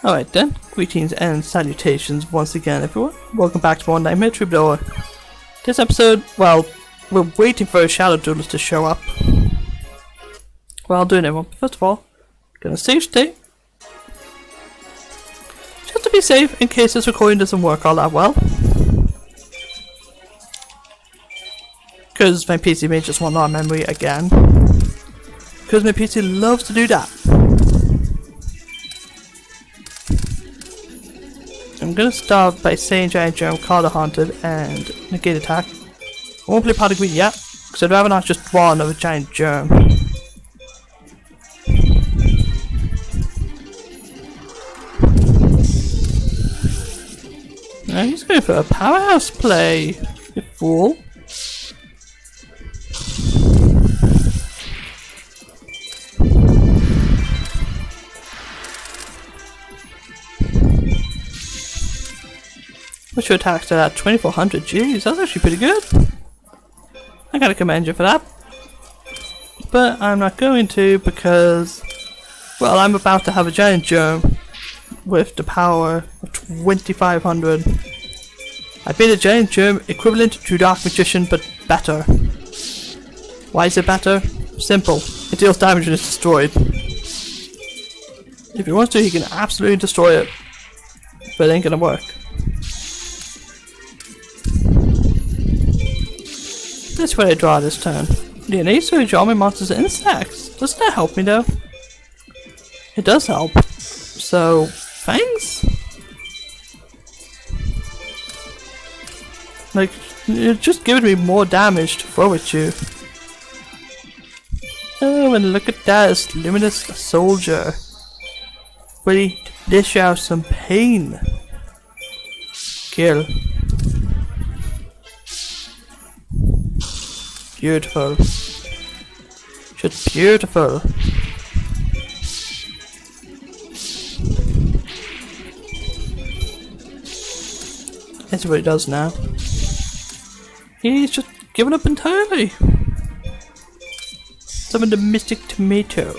Alright then, greetings and salutations once again everyone. Welcome back to more Nightmare Troubadour. This episode, well, we're waiting for a shadow duelist to show up. Well, I'll do it everyone. First of all, gonna save state. Just to be safe in case this recording doesn't work all that well. Because my PC may just want our memory again. Because my PC loves to do that. I'm gonna start by saying Giant Germ, Carter Haunted, and Negate Attack. I won't play Pot of Green yet, because I'd rather not just draw another Giant Germ. Now he's going for a powerhouse play, you fool. What's your attack stat at 2400? Jeez, that's actually pretty good. I gotta commend you for that. But I'm not going to because, well, I'm about to have a Giant Germ with the power of 2500. I made a Giant Germ equivalent to Dark Magician, but better. Why is it better? Simple. It deals damage when it's destroyed. If he wants to, he can absolutely destroy it. But it ain't gonna work. That's what I draw this turn. DNA surge all my monsters and insects. Doesn't that help me though? It does help. So, thanks? Like, you're just giving me more damage to throw at you. Oh, and look at that, it's Luminous Soldier. Ready to dish out some pain. Kill. Beautiful. Just beautiful. That's what he does now. He's just given up entirely. Summon the Mystic Tomato.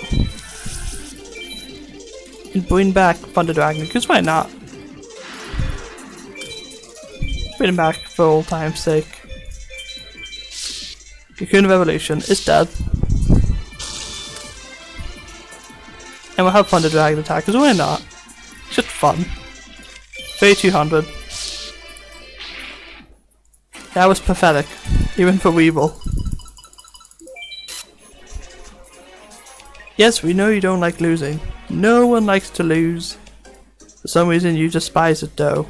And bring back Thunder Dragon, because why not? Bring him back for old time's sake. Cocoon of Evolution is dead. And we'll have Thunder Dragon attack, because why not? It's just fun. 3200. That was pathetic, even for Weevil. Yes, we know you don't like losing. No one likes to lose. For some reason you despise it though.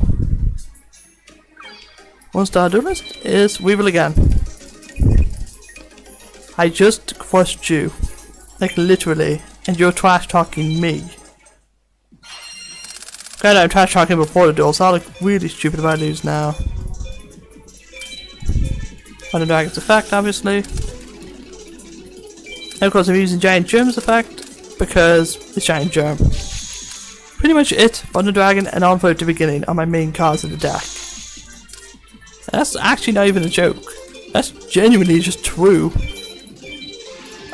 One star duelist is Weevil again. I just crushed you. Like literally. And you're trash talking me. Granted, I'm trash talking before the duel, so I'll look really stupid if I lose now. Thunder Dragon's effect, obviously. And of course I'm using Giant Germ's effect because it's Giant Germ. Pretty much it, Thunder Dragon and Envoy at the beginning are my main cards in the deck. And that's actually not even a joke. That's genuinely just true.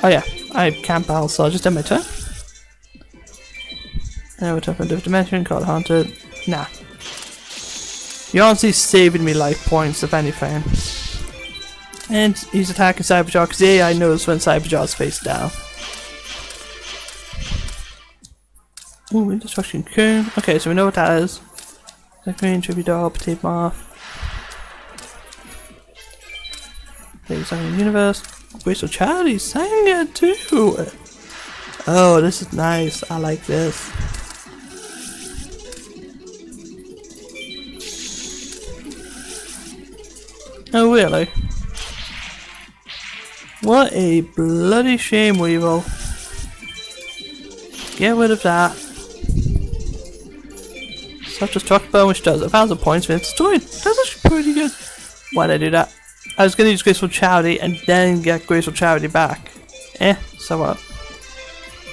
Oh yeah, I can't battle, so I'll just end my turn. Now we're talking different dimension, called Haunted. Nah. You're honestly saving me life points, if anything. And he's attacking Cyberjaw because the AI knows when Cyberjaw's face down. Ooh, Indestruction Cocoon. Okay, so we know what that is. Green, Troubadour, Petite Moth. Maybe something in the universe. Graceful Charity sang it too! Oh, this is nice. I like this. Oh, really? What a bloody shame, Weevil. Get rid of that. Self-destruct burn, which does 1,000 points when it's destroyed. That's actually pretty good. Why'd I do that? I was gonna use Graceful Charity and then get Graceful Charity back. So what?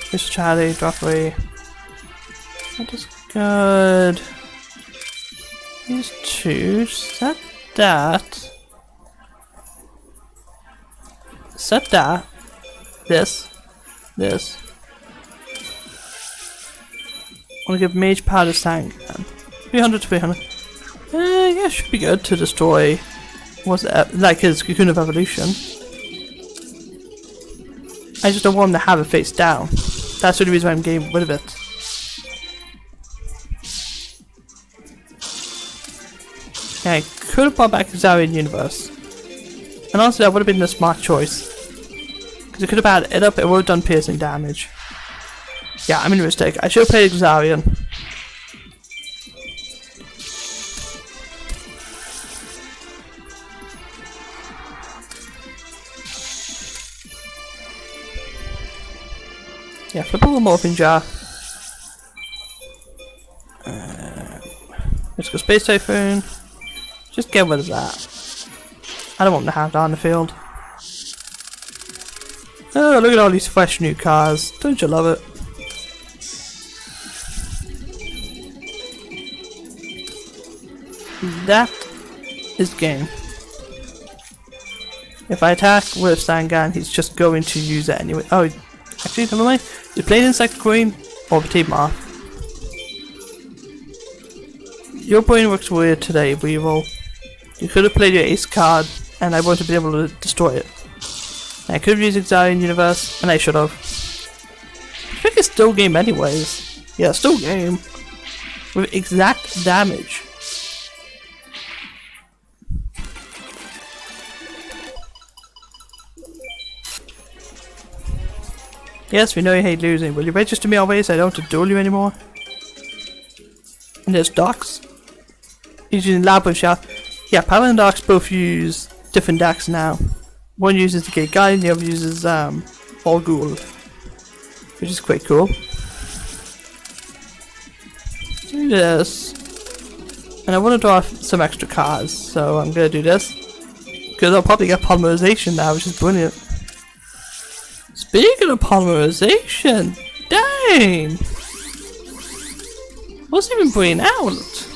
Graceful Charity, draw 3. That is good. These two, set that. Set that. This. want to give mage power to Sang. 300 to 300. Yeah, should be good to destroy. What's it? Like his Cocoon of Evolution. I just don't want him to have it face down. That's the reason why I'm getting rid of it. Yeah, I could have brought back Xarian Universe. And honestly, that would have been a smart choice. Because it could have had it up, it would have done piercing damage. Yeah, I made a mistake. I should have played Xarian. Yeah, flip a little morphine jar. Let's go Space Typhoon. Just get rid of that. I don't want to have that on the field. Oh, look at all these fresh new cars. Don't you love it? That is game. If I attack with Sangan, he's just going to use it anyway. Oh, actually, never mind. You played Insect Queen or Petite Moth. Your brain works weird today, Weevil. You could have played your ace card, and I wouldn't have been able to destroy it. And I could have used Xarian Universe, and I should have. I think it's still game anyways. Yeah, still game. With exact damage. Yes, we know you hate losing. Will you register me always so I don't have to duel you anymore? And there's Docs. He's using Labyrinth Shaft. Yeah, Paladin and Docs both use different decks now. One uses the Gate Guide and the other uses All Ghoul. Which is quite cool. Do this. And I want to draw some extra cards, so I'm going to do this. Because I'll probably get Polymerization now, which is brilliant. Speaking of Polymerization, dang! What's he even bringing out?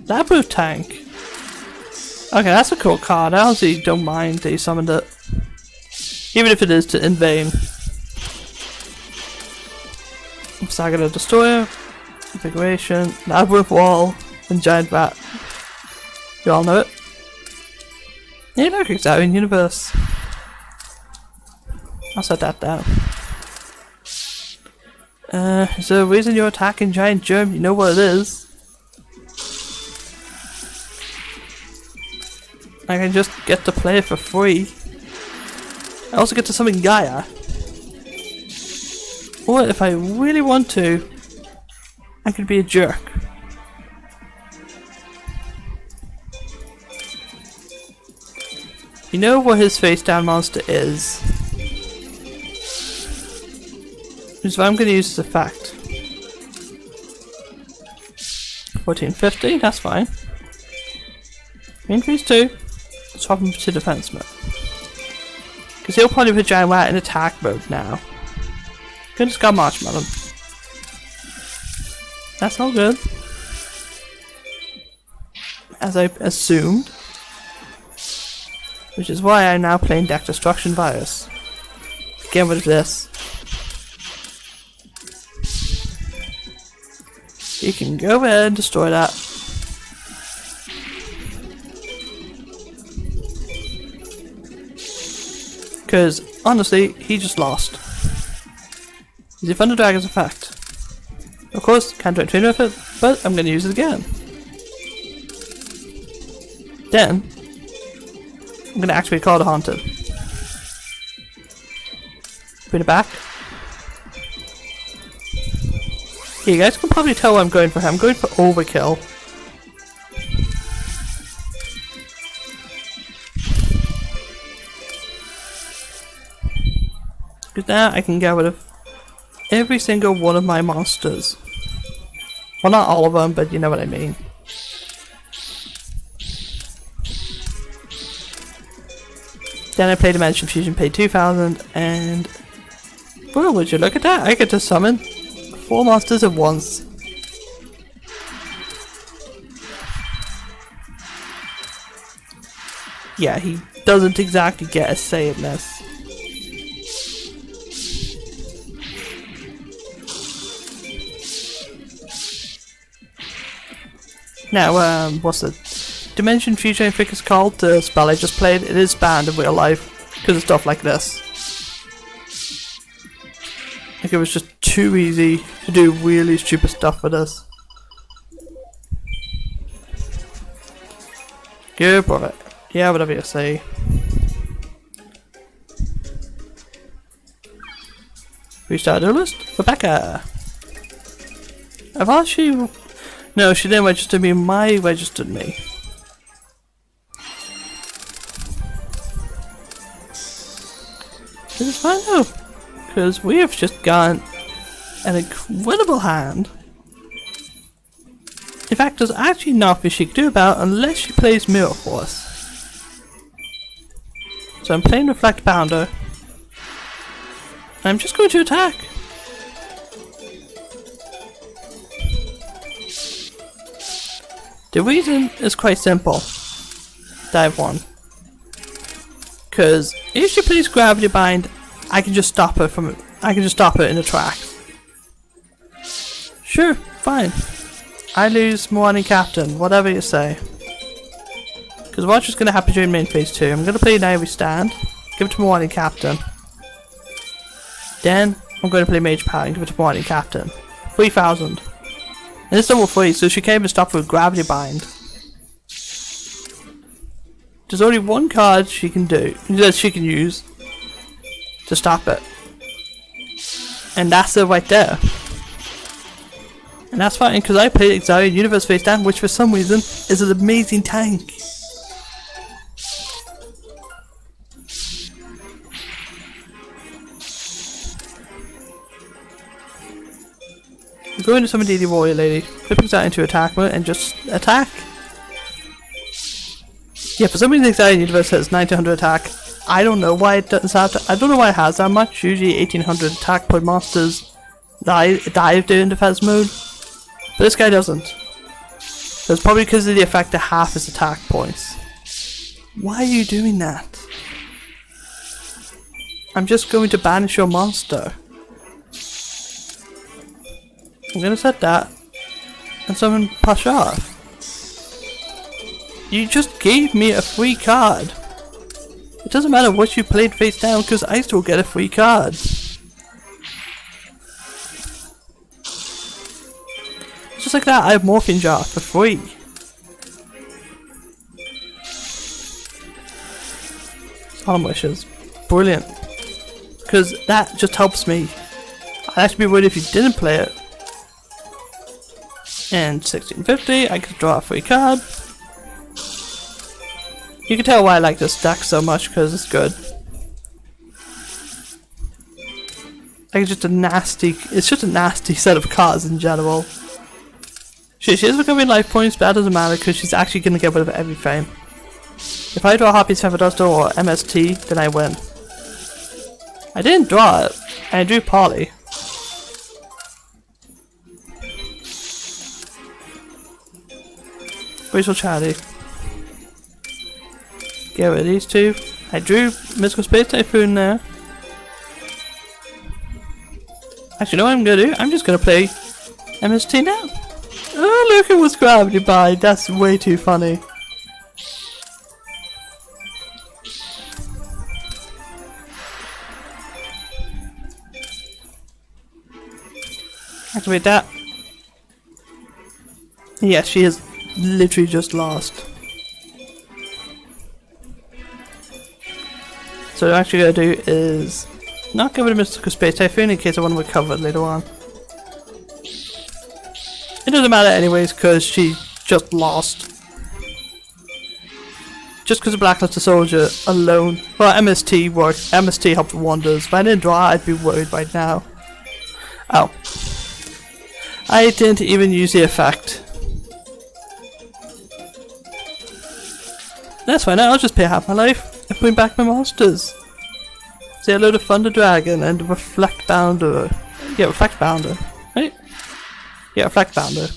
Labyrinth Tank. Okay, that's a cool card. I honestly don't mind that he summoned it. Even if it is to in vain. Saga the Destroyer, Configuration, Labyrinth Wall, and Giant Rat. You all know it. Yeah, look, Xarian Universe. I'll set that down. Is there a reason you're attacking Giant Germ? You know what it is. I can just get to play it for free. I also get to summon Gaia. Or if I really want to, I could be a jerk. You know what his face down monster is? Which is what I'm going to use as a fact. 1450, that's fine. Increase 2. Swap him to defenseman. Because he'll probably put Giant Rat in attack mode now. Could just got Marshmallow. That's all good. As I assumed. Which is why I'm now playing Deck Destruction Virus. Get rid of this. You can go ahead and destroy that. Because, honestly, he just lost. He's a Thunder Dragon's effect. Of course, can't do anything with it, but I'm going to use it again. Then, I'm going to activate Call the Haunted. Bring it back. Yeah, you guys can probably tell what I'm going for here. I'm going for overkill. Because now I can get rid of every single one of my monsters. Well, not all of them, but you know what I mean. Then I play Dimension Fusion, paid 2,000, and... well, would you look at that? I get to summon 4 monsters at once. Yeah, he doesn't exactly get a say in this. Now, what's the Dimension Future, I think it's called, the spell I just played. It is banned in real life because of stuff like this. Like, it was just too easy to do really stupid stuff with this. Good boy. Yeah, whatever you say. Restart the list. Rebecca. I thought she... No, she didn't register me. My registered me. This is fine though. Because we have just got an incredible hand. In fact, there's actually nothing she can do about it unless she plays Mirror Force. So I'm playing Reflect Pounder. I'm just going to attack. The reason is quite simple. Dive 1. Because if she plays Gravity Bind, I can just stop her from. I can just stop her in the tracks. Sure, fine. I lose Morning Captain, whatever you say. Because what's just going to happen during main phase 2? I'm going to play Naive Stand, give it to Morning Captain. Then I'm going to play Mage Power and give it to Morning Captain. 3,000. And it's level 3, so she can't even stop with Gravity Bind. There's only one card she can do, that she can use to stop it. And that's it right there. And that's fine, because I played Exile Universe Face Down, which for some reason is an amazing tank. I'm going to summon DD Warrior Lady, flipping that into attack mode and just attack. Yeah, for some reason Exile Universe has 1900 attack. I don't know why it doesn't have to, I don't know why it has that much. Usually 1800 attack point monsters dive during defense mode. But this guy doesn't. So it's probably because of the effect of half his attack points. Why are you doing that? I'm just going to banish your monster. I'm gonna set that and summon Pasha. You just gave me a free card. It doesn't matter what you played face down because I still get a free card. Just like that, I have Morphine Jar for free. Solemn Wishes. Brilliant. Because that just helps me. I'd actually be worried if you didn't play it. And 1650, I could draw a free card. You can tell why I like this deck so much because it's good. Like it's just a nasty set of cards in general. She is recovering life points, but that doesn't matter because she's actually going to get rid of everything. If I draw Harpy's Featherduster or MST, then I win. I didn't draw it, and I drew Polly. Graceful Charity. Get rid of these two. I drew Mystical Space Typhoon there. Actually, you know what I'm gonna do? I'm just gonna play MST now. Oh, look, it was Gravity Bind. That's way too funny. Activate that. Yes, she is literally just lost. So what I'm actually going to do is not get rid of Mystical Space Typhoon in case I want to recover it later on. It doesn't matter anyways because she just lost. Just because of Blacklisted Soldier alone. Well, MST worked. MST helped wonders. If I didn't draw, I'd be worried right now. Oh. I didn't even use the effect. That's fine, I'll just pay half my life and bring back my monsters. Say hello to Thunder Dragon and Reflect Bounder. Yeah, Reflect Bounder. Right? Yeah, Reflect Bounder.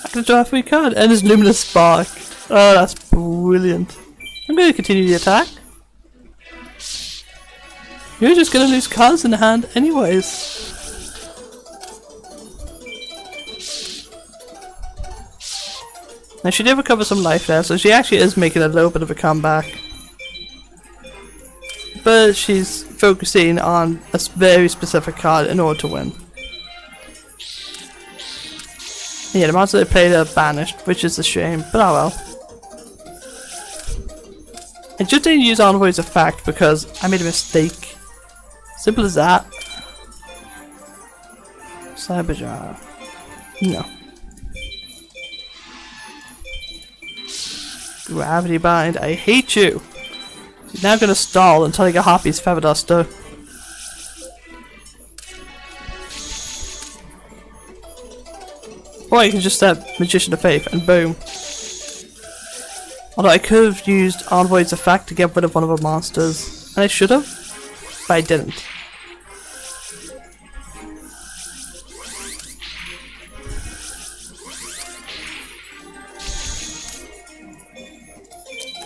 I can draw a free card and his Luminous Spark. Oh, that's brilliant. I'm going to continue the attack. You're just going to lose cards in the hand anyways. Now she did recover some life there, so she actually is making a little bit of a comeback. But she's focusing on a very specific card in order to win. Yeah, the monster they played are banished, which is a shame, but oh well. I just didn't use Envoy's effect because I made a mistake. Simple as that. Saboteur. No. Gravity Bind, I hate you! He's now gonna stall until I get Hoppy's Feather Duster. Or I can just set Magician of Faith and boom. Although I could have used Envoy's effect to get rid of one of our monsters. And I should have, but I didn't.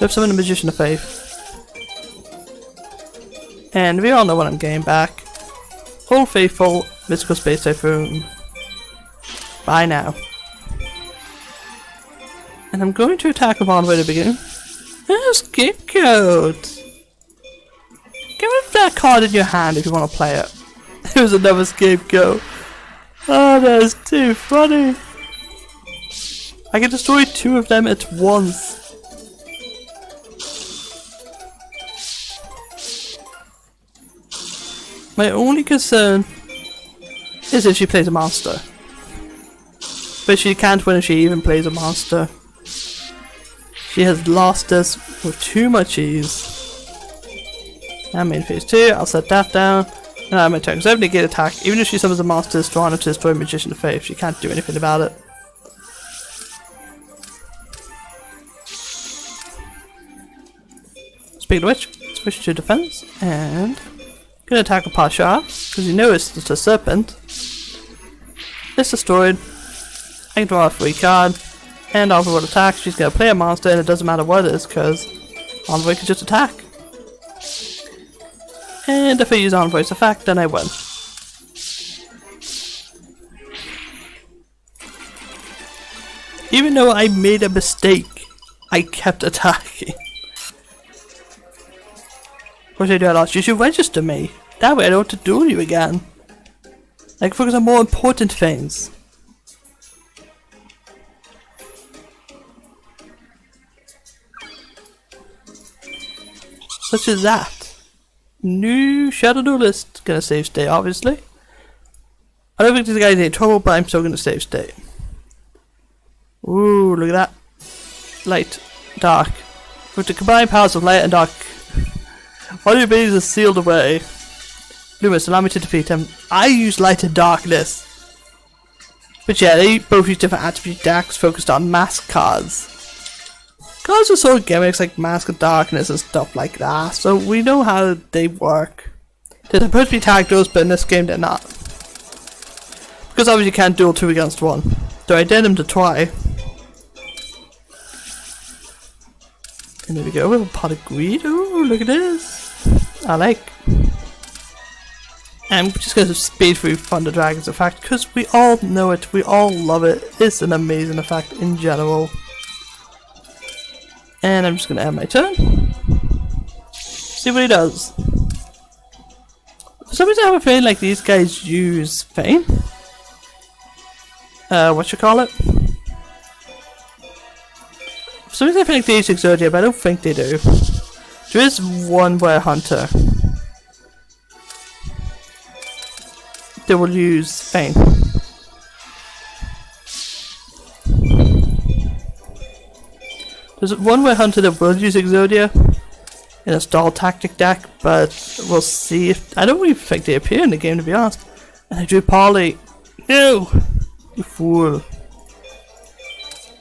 Let's summon the Magician of Faith. And we all know what I'm getting back. Old Faithful, Mystical Space Typhoon. Bye now. And I'm going to attack upon way to begin. Oh, Scapegoat! Get rid of that card in your hand if you want to play it. There's another Scapegoat. Oh, that is too funny. I can destroy 2 of them at once. My only concern is if she plays a monster. But she can't win if she even plays a monster. She has lost us with too much ease. I'm in phase 2, I'll set that down. And I'm in turn. So I have negate attack. Even if she summons a monster strong enough to destroy Magician of Faith, she can't do anything about it. Speaking of which, switch to defense and gonna attack a Pasha, because you know it's just a serpent. It's destroyed. I can draw a free card, and Envoy will attack. She's gonna play a monster, and it doesn't matter what it is, because Envoy can just attack. And if I use Envoy's effect, then I win. Even though I made a mistake, I kept attacking. What should I do? I lost. You should register me. That way I don't have to duel you again. I can focus on more important things. Such as that. New Shadow Duelist. Gonna save state, obviously. I don't think this guy's in trouble, but I'm still gonna save state. Ooh, look at that. Light. Dark. With the combined powers of light and dark, all your abilities are sealed away. Loomis, allow me to defeat him. I use light and darkness. But yeah, they both use different attribute decks focused on mask cards. Cards are sort of gimmicks like Mask of Darkness and stuff like that, so we know how they work. They're supposed to be tag duels, but in this game they're not. Because obviously you can't duel 2 against 1. So I dare them to try. And there we go, we have a pot of greed. Ooh, look at this. I like. And I'm just going to speed through Thunder Dragon's effect because we all know it, we all love it. It's an amazing effect in general. And I'm just going to end my turn. See what he does. For some reason I have a feeling like these guys use Fame. What you call it? For some reason I feel like they use Exodia, but I don't think they do. There is one Were Hunter they will use Fame. There's one Were Hunter that will use Exodia in a stall tactic deck, but we'll see if... I don't even think they appear in the game, to be honest. And I drew Polly. No! You fool.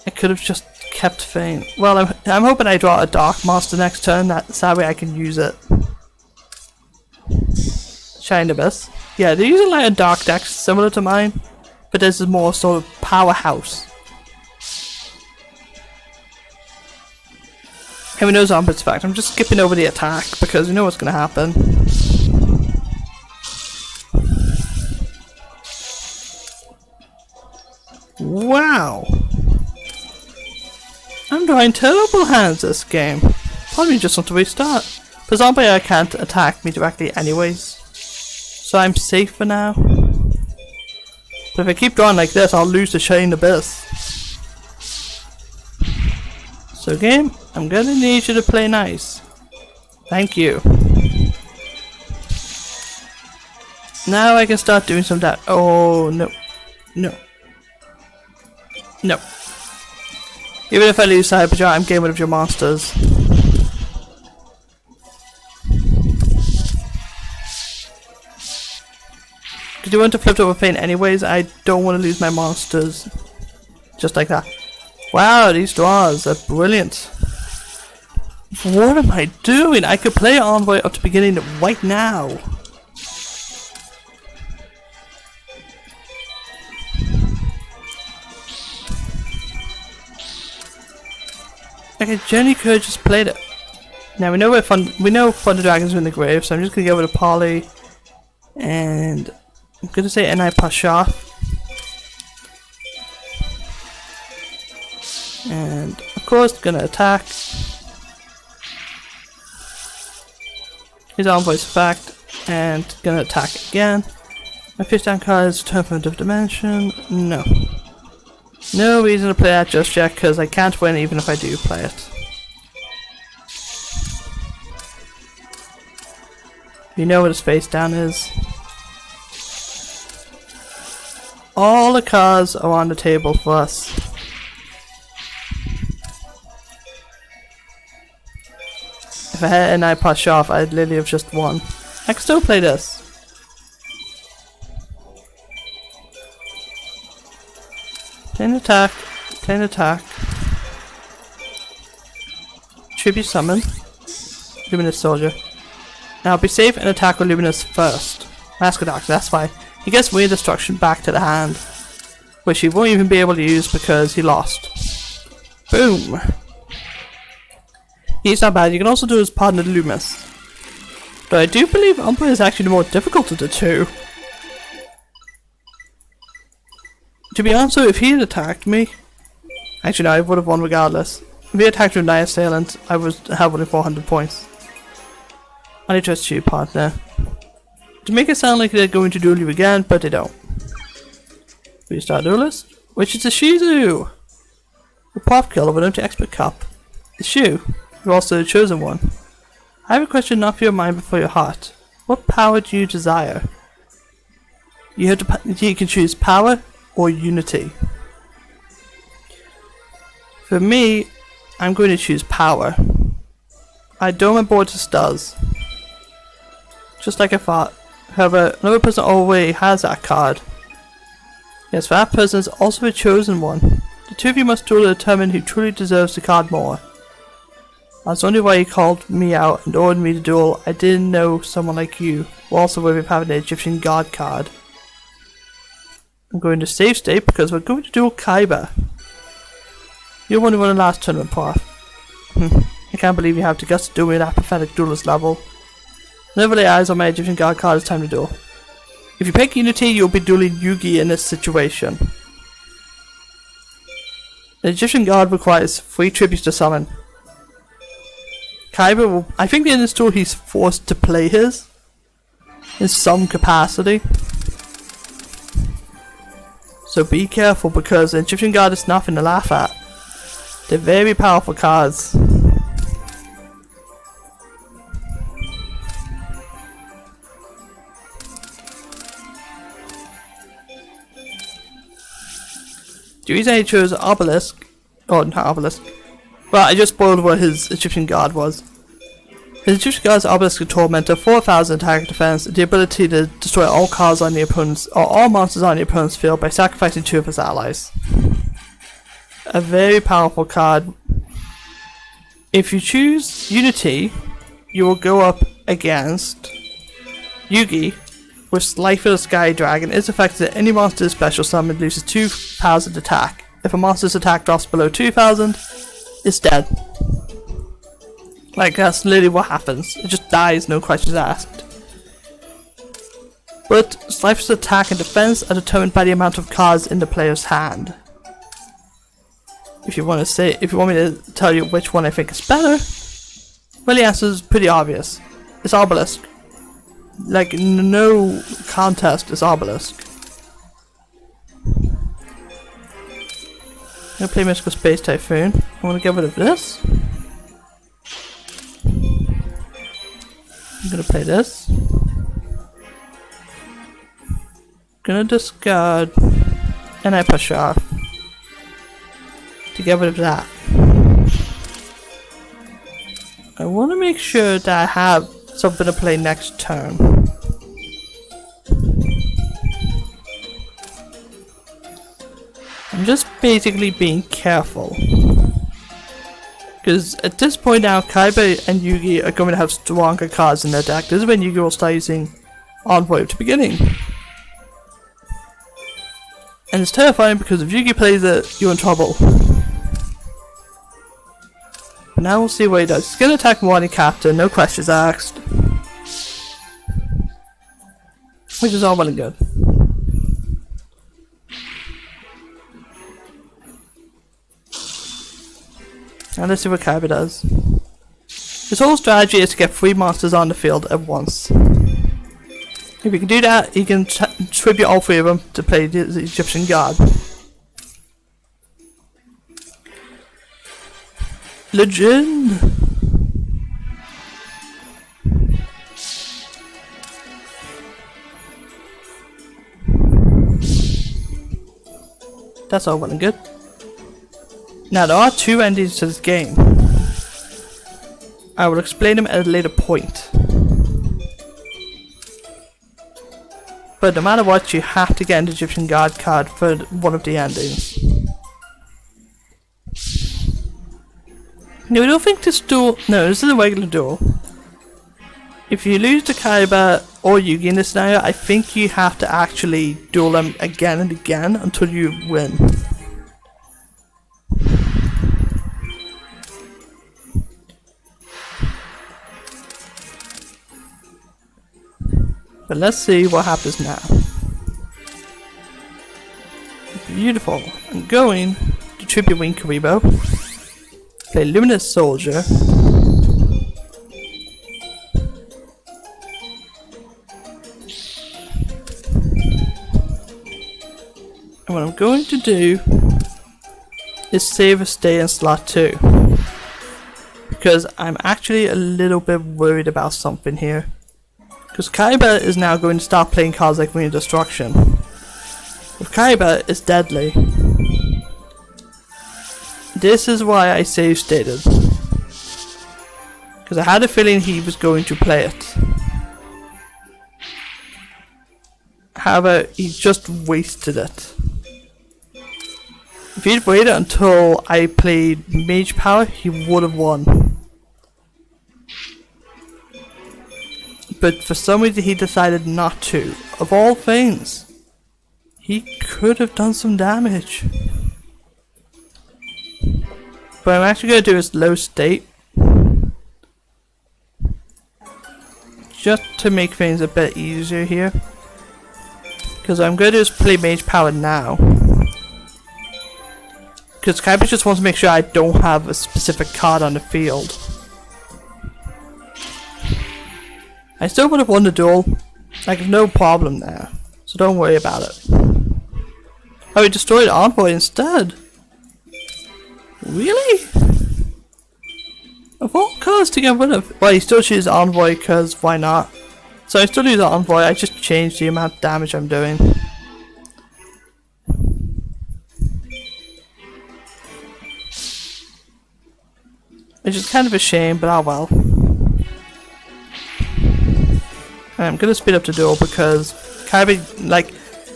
I could have just kept Fame. Well, I'm hoping I draw a Dark Monster next turn, that way I can use it. Shine Abyss. Yeah, they're using like a dark deck similar to mine, but this is more sort of powerhouse. And we know Zombie's fact. I'm just skipping over the attack because we know what's going to happen. Wow! I'm drawing terrible hands this game. Probably just want to restart. The zombie can't attack me directly anyways. So I'm safe for now. But if I keep drawing like this, I'll lose the Shane Abyss. So game, I'm gonna need you to play nice. Thank you. Now I can start doing some that. Oh no. No. No. Even if I lose Cyberjar, I'm getting rid of your monsters. Because you want to flip over pain anyways, I don't want to lose my monsters. Just like that. Wow, these draws are brilliant. What am I doing? I could play Envoy up to beginning right now. Like I genuinely could have just played it. Now we know Thunder Dragons are in the grave, so I'm just gonna go with a Polly, and I'm gonna say NI Pasha, and of course gonna attack. His Envoy's fact, and gonna attack again. My face down card is return from a different dimension. No. No reason to play that just yet, because I can't win even if I do play it. You know what his face down is. All the cards are on the table for us. If I had an iPod sharp, I'd literally have just won. I can still play this. Play an attack. Play an attack. Tribute summon. Luminous Soldier. Now be safe and attack with Luminous first. Mask of Darkness, that's fine. He gets Weird Destruction back to the hand, which he won't even be able to use because he lost. Boom! He's not bad. You can also do his Partner Loomis. But I do believe Umbra is actually the more difficult of the two. To be honest, if he had attacked me, actually no, I would have won regardless. If he attacked with Nine Assailant, I would have only 400 points. I need to trust you, partner. To make it sound like they're going to duel you again, but they don't. Restart duelist, which is a Shizu! The pop killer with empty expert cup. The Shu, you're also the chosen one. I have a question not for your mind but for your heart. What power do you desire? You can choose power or unity. For me, I'm going to choose power. I don't remember what this does. Just like I thought. However, another person already has that card. Yes, that person is also a chosen one. The two of you must duel to determine who truly deserves the card more. I was wondering why you called me out and ordered me to duel. I didn't know someone like you were also worthy of having the Egyptian God card. I'm going to save state because we're going to duel Kaiba. You're one who won the last tournament, Prof. I can't believe you have the guts to do me at that pathetic duelist level. Never lay eyes on my Egyptian God card, it's time to duel. If you pick Unity, you'll be dueling Yugi in this situation. The Egyptian God requires 3 tributes to summon. Kaiba will... I think in this duel he's forced to play his. In some capacity. So be careful because the Egyptian God is nothing to laugh at. They're very powerful cards. The reason I chose Obelisk, oh not Obelisk, well I just spoiled what his Egyptian God was. His Egyptian God's Obelisk and Tormentor, 4000 attack and defense, the ability to destroy all cards on the opponent's, or all monsters on the opponent's field by sacrificing 2 of his allies. A very powerful card. If you choose Unity, you will go up against Yugi, with Life of the Sky Dragon. Is affected that any monster special summon loses 2000 attack. If a monster's attack drops below 2000, it's dead. Like, that's literally what happens. It just dies, no questions asked. But Slifer's attack and defense are determined by the amount of cards in the player's hand. if you want me to tell you which one I think is better, well, the answer is pretty obvious. It's Obelisk. Like, no contest is Obelisk. I'm gonna play Mystical Space Typhoon. I wanna get rid of this. I'm gonna play this. Gonna discard, and I push off to get rid of that. I want to make sure that I have something to play next turn. I'm just basically being careful. Because at this point now, Kaiba and Yugi are going to have stronger cards in their deck. This is when Yugi will start using Envoy at the beginning. And it's terrifying because if Yugi plays it, you're in trouble. But now we'll see what he does. He's going to attack Morning Captain, no questions asked. Which is all well and good. Now let's see what Kaiba does. His whole strategy is to get 3 monsters on the field at once. If he can do that, he can tribute all 3 of them to play the Egyptian god. Legend! That's all well and good. Now there are 2 endings to this game. I will explain them at a later point. But no matter what, you have to get an Egyptian God card for one of the endings. No, I don't think this duel... No, this is a regular duel. If you lose to Kaiba or Yugi in this scenario, I think you have to actually duel them again and again until you win. But let's see what happens now. Beautiful. I'm going to tribute Wing Karibo. Play Luminous Soldier. And what I'm going to do is save a stay in slot 2. Because I'm actually a little bit worried about something here. Because Kaiba is now going to start playing cards like Ring of Destruction. If Kaiba is deadly. This is why I save stated. Because I had a feeling he was going to play it. However, he just wasted it. If he'd waited until I played Mage Power, he would have won. But for some reason he decided not to. Of all things, he could have done some damage. But I'm actually going to do is low state. Just to make things a bit easier here. Because I'm going to just play Mage Power now. Because Kaiba just wants to make sure I don't have a specific card on the field. I still would have won the duel. Like, no problem there. So don't worry about it. Oh, he destroyed Envoy instead. Really? Of all cards to get rid of. Well, he still chooses Envoy because why not? So I still use Envoy. I just changed the amount of damage I'm doing. Which is kind of a shame, but oh well. I'm gonna speed up the duel because Kaiba, like,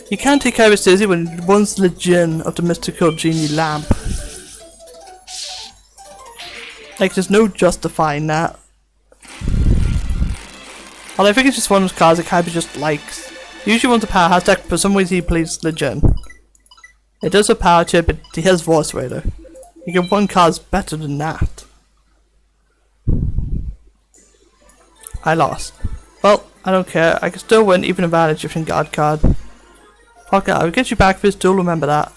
you can't take Kaiba seriously when he runs the Jin of the Mystical Genie Lamp. Like, there's no justifying that. Well, I think it's just one of those cards that Kaiba just likes. He usually wants a powerhouse deck, but for some reason he plays the Jin. It does have power to it, but he has Voice Raider. You get one card's better than that. I lost. Well, I don't care. I can still win even without an Egyptian God card. Okay, I will get you back for this duel, remember that.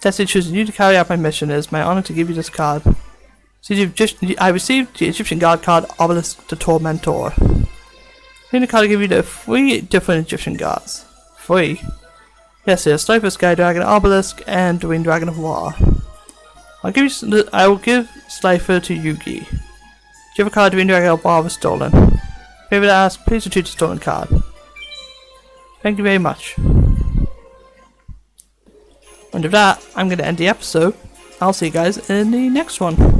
Tessie choosing you to carry out my mission. It is my honor to give you this card. I received the Egyptian God card, Obelisk the Tormentor. In the card, I give you the 3 different Egyptian gods. 3? Yes, there's Slifer, Sky Dragon, Obelisk, and Green Dragon of War. I will give Slifer to Yugi. Whichever card Green Dragon of War was stolen. Favor to ask, please retrieve the stolen card. Thank you very much. And with that, I'm going to end the episode. I'll see you guys in the next one.